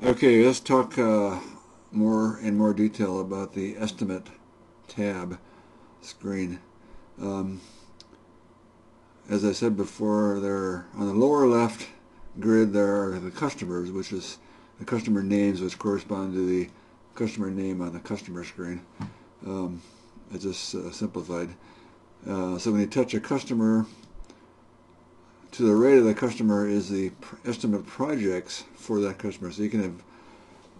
Okay, let's talk more detail about the estimate tab screen. Um, as I said before, there on the lower left grid there are the customers, which is the customer names, which correspond to the customer name on the customer screen. It's just simplified. So when you touch a customer, to the right of the customer is the estimate projects for that customer. So you can have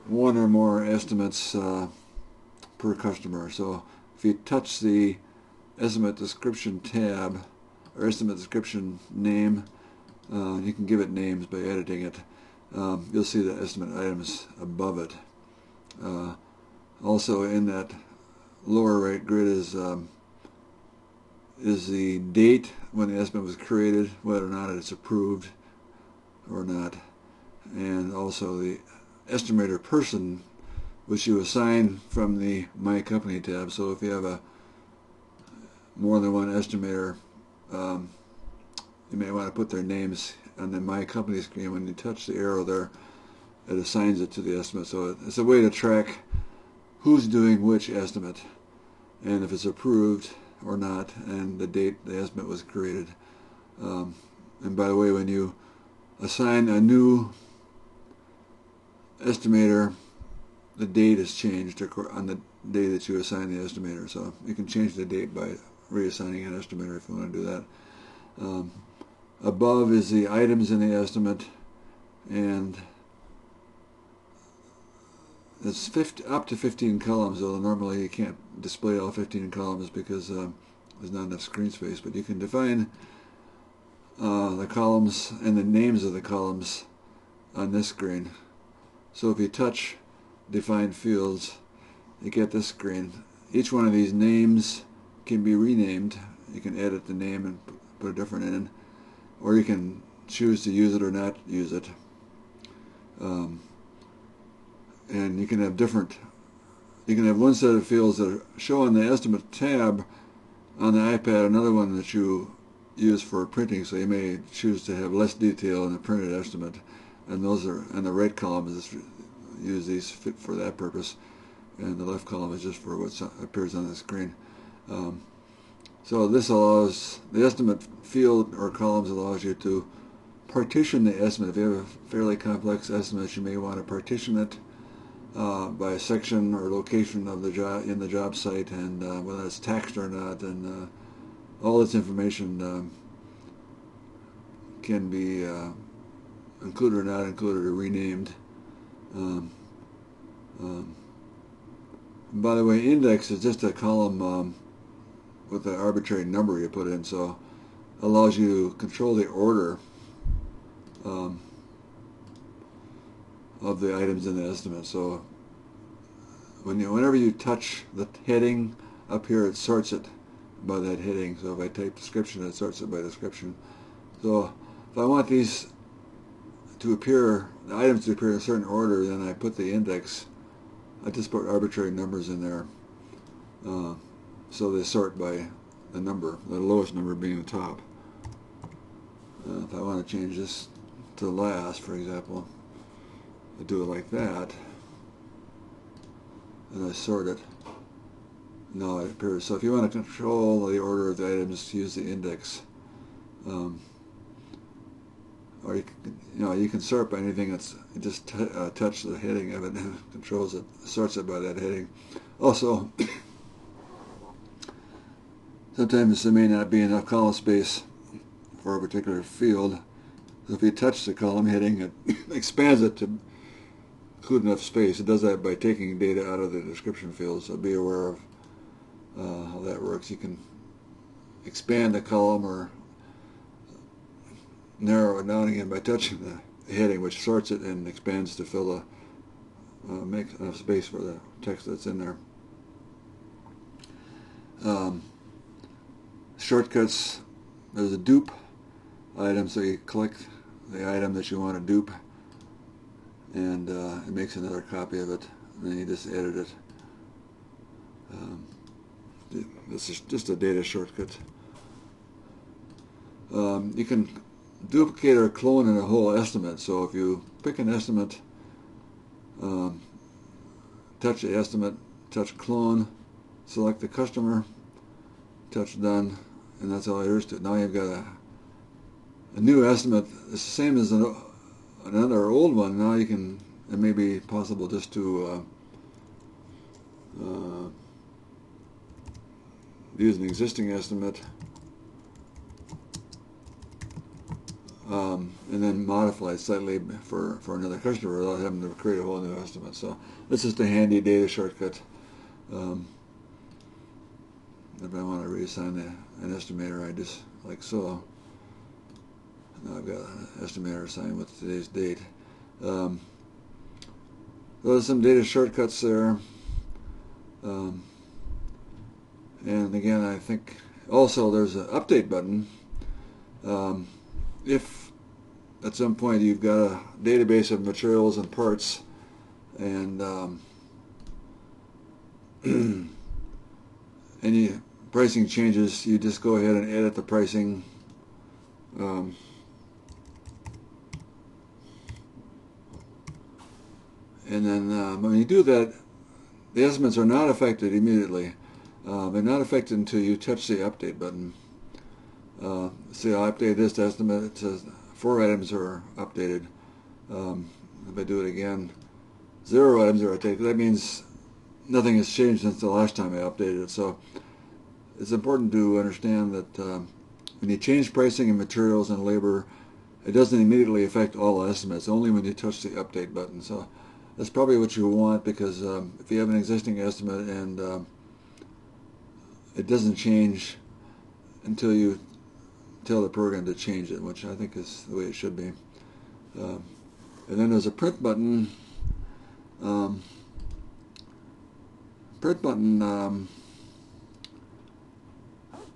one or more estimates per customer. So if you touch the estimate description tab or estimate description name, you can give it names by editing it. You'll see the estimate items above it. Also in that lower right grid is the date when the estimate was created, whether or not it's approved or not, and also the estimator person, which you assign from the My Company tab. So if you have more than one estimator, you may want to put their names on the My Company screen. When you touch the arrow there, it assigns it to the estimate. So it's a way to track who's doing which estimate, and if it's approved or not, and the date the estimate was created. And by the way, when you assign a new estimator, the date is changed on the day that you assign the estimator. So you can change the date by reassigning an estimator if you want to do that. Above is the items in the estimate, and it's up to 15 columns, though normally you can't display all 15 columns because there's not enough screen space, but you can define the columns and the names of the columns on this screen. So if you touch define fields, you get this screen. Each one of these names can be renamed. You can edit the name and put a different in, or you can choose to use it or not use it. And you can have one set of fields that show on the estimate tab on the iPad, another one that you use for printing. So you may choose to have less detail in the printed estimate, and those are in the right column is use these for that purpose, and the left column is just for what appears on the screen. So this allows the estimate field or columns allows you to partition the estimate. If you have a fairly complex estimate, you may want to partition it by section or location of the job in the job site, and whether it's taxed or not, and all this information can be included or not included or renamed. By the way, index is just a column with an arbitrary number you put in, so it allows you to control the order of the items in the estimate. So whenever you touch the heading up here, it sorts it by that heading. So if I type description, it sorts it by description. So if I want these to appear, the items to appear in a certain order, then I put the index. I just put arbitrary numbers in there, so they sort by the number, the lowest number being the top. If I want to change this to last, for example, I do it like that, and I sort it. Now it appears. So if you want to control the order of the items, use the index. Or you can sort by anything that's just touch the heading of it and it controls it, sorts it by that heading. Also, sometimes there may not be enough column space for a particular field. So if you touch the column heading, it expands it to include enough space. It does that by taking data out of the description field, so be aware of how that works. You can expand the column or narrow it down again by touching the heading, which sorts it and expands to fill make enough space for the text that's in there. Shortcuts, there's a dupe item, so you click the item that you want to dupe, and it makes another copy of it, and then you just edit it. This is just a data shortcut. You can duplicate or clone in a whole estimate. So if you pick an estimate touch the estimate, touch clone, select the customer, touch done, and that's all there is to it. Now you've got a new estimate. It's the same as another old one. Now you can, it may be possible just to use an existing estimate and then modify it slightly for another customer without having to create a whole new estimate. So this is the handy data shortcut. If I want to reassign an estimator, I just like so. Now I've got an estimator assigned with today's date. Those are some data shortcuts there. And again, I think also there's an update button. If at some point you've got a database of materials and parts and any pricing changes, you just go ahead and edit the pricing. And then when you do that, the estimates are not affected immediately. They're not affected until you touch the update button. See, I'll update this estimate. It says 4 items are updated. If I do it again, 0 items are updated. That means nothing has changed since the last time I updated it. So it's important to understand that when you change pricing and materials and labor, it doesn't immediately affect all estimates, only when you touch the update button. So that's probably what you want, because if you have an existing estimate and it doesn't change until you tell the program to change it, which I think is the way it should be. And then there's a print button.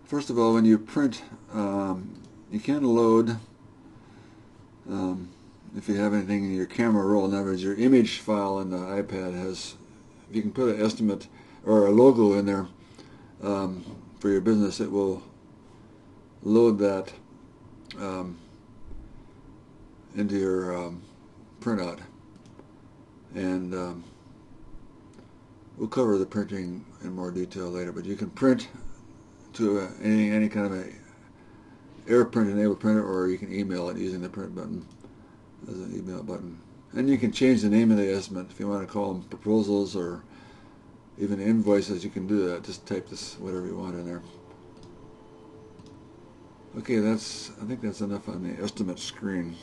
First of all, when you print, you can load, if you have anything in your camera roll. In other words, your image file in the iPad has, if you can put an estimate or a logo in there for your business, it will load that into your printout. And we'll cover the printing in more detail later, but you can print to any kind of a AirPrint enabled printer, or you can email it using the print button as an email button. And you can change the name of the estimate. If you want to call them proposals or even invoices, you can do that. Just type this, whatever you want in there. Okay, I think that's enough on the estimate screen.